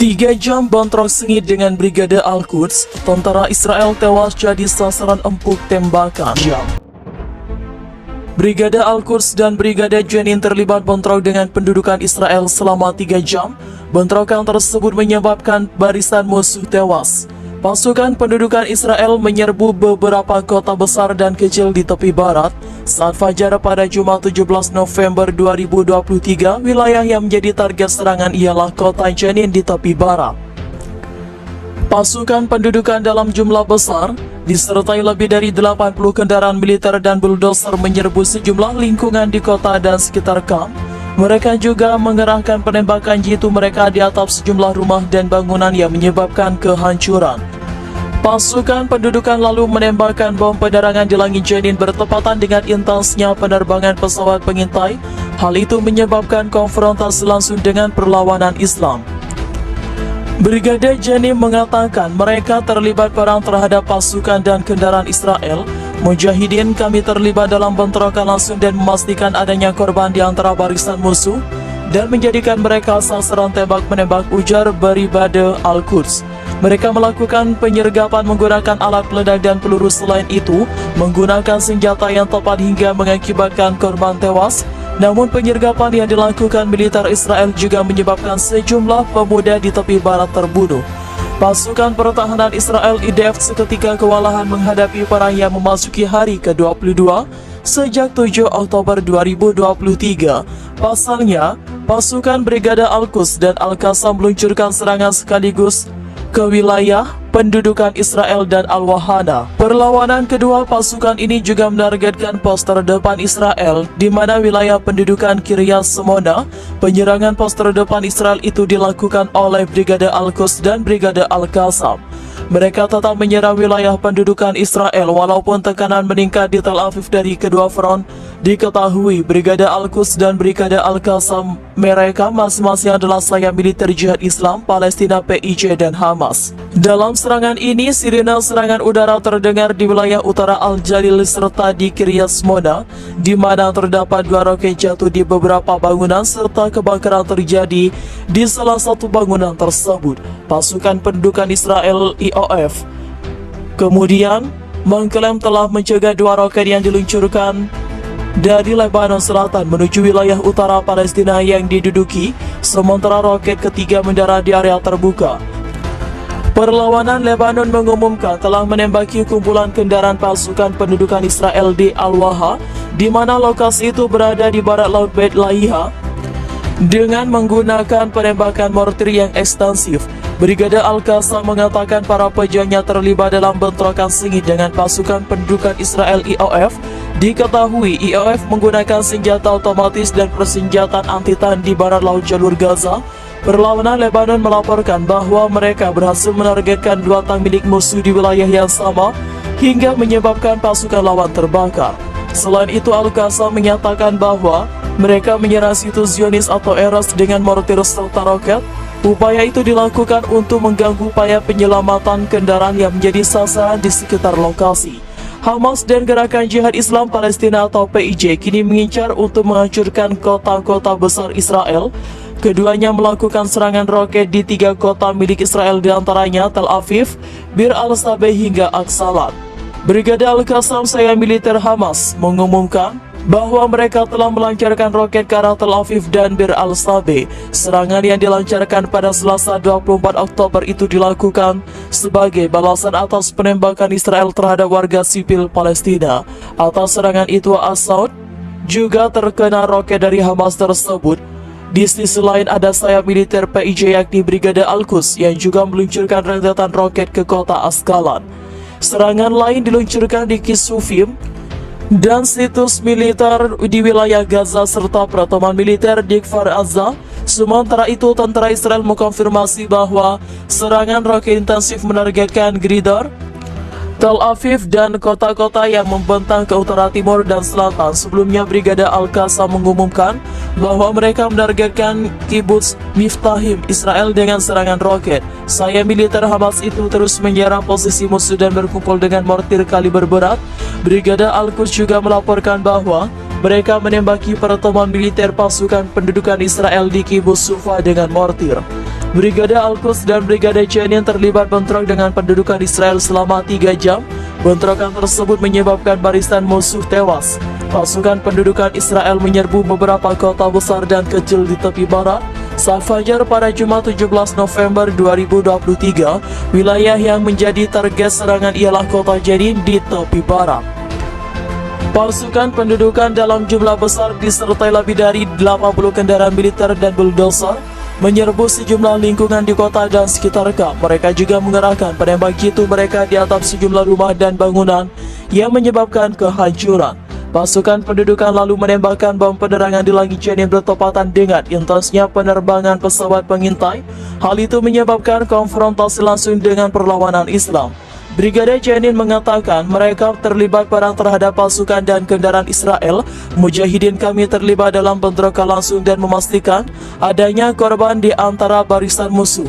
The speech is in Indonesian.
3 jam bentrok sengit dengan Brigade Al-Quds, tentara Israel tewas jadi sasaran empuk tembakan. Brigade Al-Quds dan Brigade Jenin terlibat bentrok dengan pendudukan Israel selama 3 jam. Bentrokan tersebut menyebabkan barisan musuh tewas. Pasukan pendudukan Israel menyerbu beberapa kota besar dan kecil di tepi barat saat fajar pada Jumat 17 November 2023. Wilayah yang menjadi target serangan ialah kota Jenin di tepi barat. Pasukan pendudukan dalam jumlah besar disertai lebih dari 80 kendaraan militer dan bulldozer menyerbu sejumlah lingkungan di kota dan sekitar kamp. Mereka juga mengerahkan penembakan jitu mereka di atap sejumlah rumah dan bangunan yang menyebabkan kehancuran. Pasukan pendudukan lalu menembakkan bom penerangan di langit Jenin bertepatan dengan intensnya penerbangan pesawat pengintai. Hal itu menyebabkan konfrontasi langsung dengan perlawanan Islam. Brigade Jenin mengatakan mereka terlibat perang terhadap pasukan dan kendaraan Israel. Mujahidin kami terlibat dalam bentrokan langsung dan memastikan adanya korban di antara barisan musuh dan menjadikan mereka sasaran tembak-menembak, ujar Brigade Al-Quds. Mereka melakukan penyergapan menggunakan alat peledak dan peluru, selain itu menggunakan senjata yang tepat hingga mengakibatkan korban tewas. Namun penyergapan yang dilakukan militer Israel juga menyebabkan sejumlah pemuda di tepi barat terbunuh. Pasukan pertahanan Israel IDF seketika kewalahan menghadapi perang yang memasuki hari ke-22 sejak 7 Oktober 2023. Pasalnya, pasukan Brigade Al-Quds dan Al-Qassam meluncurkan serangan sekaligus ke wilayah pendudukan Israel dan Al-Wahana. Perlawanan kedua pasukan ini juga menargetkan pos terdepan Israel, di mana wilayah pendudukan Kiryat Shmona. Penyerangan pos terdepan Israel itu dilakukan oleh Brigade Al-Quds dan Brigade Al-Qassam. Mereka tetap menyerang wilayah pendudukan Israel walaupun tekanan meningkat di Tel Aviv dari kedua front. Diketahui Brigade Al-Quds dan Brigade Al-Qassam mereka masing-masing adalah sayap militer Jihad Islam Palestina PIJ dan Hamas. Dalam serangan ini, sirine serangan udara terdengar di wilayah utara Al-Jalil serta di Kiryat Shmona, di mana terdapat 2 roket jatuh di beberapa bangunan serta kebakaran terjadi di salah satu bangunan tersebut. Pasukan pendudukan Israel IOF kemudian mengklaim telah mencegah 2 roket yang diluncurkan dari Lebanon Selatan menuju wilayah utara Palestina yang diduduki, sementara roket ketiga mendarat di area terbuka. Perlawanan Lebanon mengumumkan telah menembaki kumpulan kendaraan pasukan pendudukan Israel di Al-Waha, di mana lokasi itu berada di barat laut Beit Laiha, dengan menggunakan penembakan mortir yang ekstensif. Brigade Al-Qassam mengatakan para pejuangnya terlibat dalam bentrokan sengit dengan pasukan pendudukan Israel IOF. Diketahui IOF menggunakan senjata otomatis dan persenjataan anti-tank di barat laut jalur Gaza. Perlawanan Lebanon melaporkan bahwa mereka berhasil menargetkan 2 tank milik musuh di wilayah yang sama hingga menyebabkan pasukan lawan terbakar. Selain itu, Al-Qassam menyatakan bahwa mereka menyerang situs Zionis atau Erez dengan mortir serta roket. Upaya itu dilakukan untuk mengganggu upaya penyelamatan kendaraan yang menjadi sasaran di sekitar lokasi. Hamas dan Gerakan Jihad Islam Palestina atau PIJ kini mengincar untuk menghancurkan kota-kota besar Israel. Keduanya melakukan serangan roket di 3 kota milik Israel, diantaranya Tel Aviv, Bir al-Sabeh hingga Aksalat. Brigade Al-Qassam sayap militer Hamas mengumumkan bahwa mereka telah melancarkan roket ke arah Tel Aviv dan Bir al-Sabeh. Serangan yang dilancarkan pada Selasa 24 Oktober itu dilakukan sebagai balasan atas penembakan Israel terhadap warga sipil Palestina. Atas serangan itu, As-Saud juga terkena roket dari Hamas tersebut. Di sisi lain ada sayap militer PIJ yakni Brigade Al-Quds yang juga meluncurkan rentetan roket ke kota Askalan. Serangan lain diluncurkan di Kisufim dan situs militer di wilayah Gaza serta pertemuan militer di Kfar Aza. Sementara itu, tentara Israel mengkonfirmasi bahwa serangan roket intensif menargetkan Gridar, Tel Aviv dan kota-kota yang membentang ke utara, timur, dan selatan. Sebelumnya, Brigade Al-Qassam mengumumkan bahwa mereka menargetkan kibbutz Miftahim, Israel dengan serangan roket. Sayap militer Hamas itu terus menyerang posisi musuh dan berkumpul dengan mortir kaliber berat. Brigade Al-Quds juga melaporkan bahwa mereka menembaki pertemuan militer pasukan pendudukan Israel di kibbutz Sufa dengan mortir. Brigade Al-Quds dan Brigade Jenin terlibat bentrok dengan pendudukan Israel selama 3 jam. Bentrokan tersebut menyebabkan barisan musuh tewas. Pasukan pendudukan Israel menyerbu beberapa kota besar dan kecil di tepi barat. Saat fajar pada Jumat 17 November 2023, wilayah yang menjadi target serangan ialah kota Jenin di tepi barat. Pasukan pendudukan dalam jumlah besar disertai lebih dari 80 kendaraan militer dan bulldozer menyerbu sejumlah lingkungan di kota dan sekitar Kam. Mereka juga mengerahkan penembak jitu mereka di atap sejumlah rumah dan bangunan yang menyebabkan kehancuran. Pasukan pendudukan lalu menembakkan bom penerangan di langit Jenin bertepatan dengan intensnya penerbangan pesawat pengintai. Hal itu menyebabkan konfrontasi langsung dengan perlawanan Islam. Brigade Jenin mengatakan mereka terlibat perang terhadap pasukan dan kendaraan Israel. Mujahidin kami terlibat dalam bentrokan langsung dan memastikan adanya korban di antara barisan musuh.